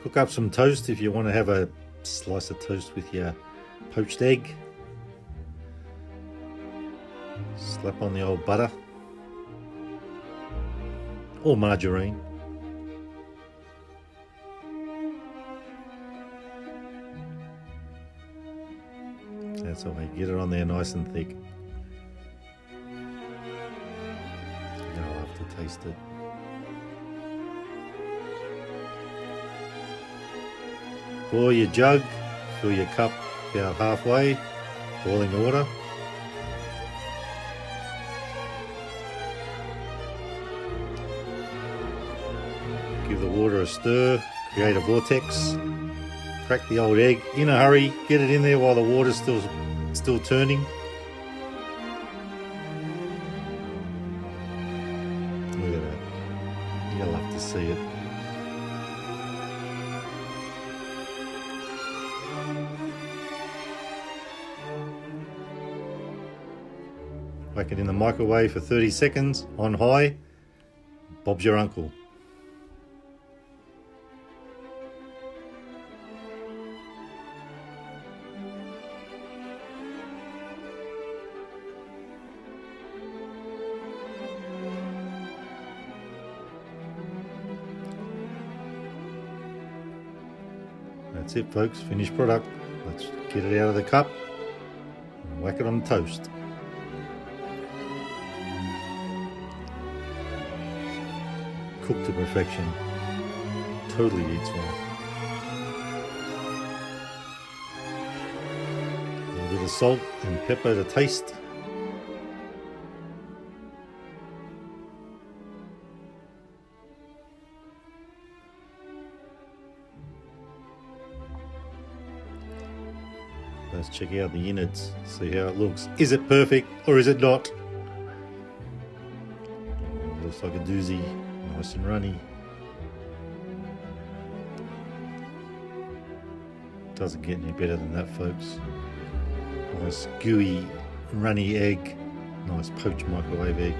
Cook up some toast if you want to have a slice of toast with your poached egg. Slap on the old butter or margarine. That's the way, get it on there nice and thick. You'll have to taste it. Pour your jug, fill your cup about halfway, boiling water. Give the water a stir, create a vortex. Crack the old egg in a hurry, get it in there while the water's still turning. Look at that. You'll love to see it. Whack it in the microwave for 30 seconds on high. Bob's your uncle. That's it, folks. Finished product. Let's get it out of the cup and whack it on the toast. Cooked to perfection. Totally eats one. A little bit of salt and pepper to taste. Let's check out the innards, see how it looks. Is it perfect or is it not? Oh, looks like a doozy, nice and runny. Doesn't get any better than that, folks. Nice gooey, runny egg. Nice poached microwave egg.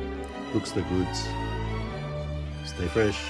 Looks the goods. Stay fresh.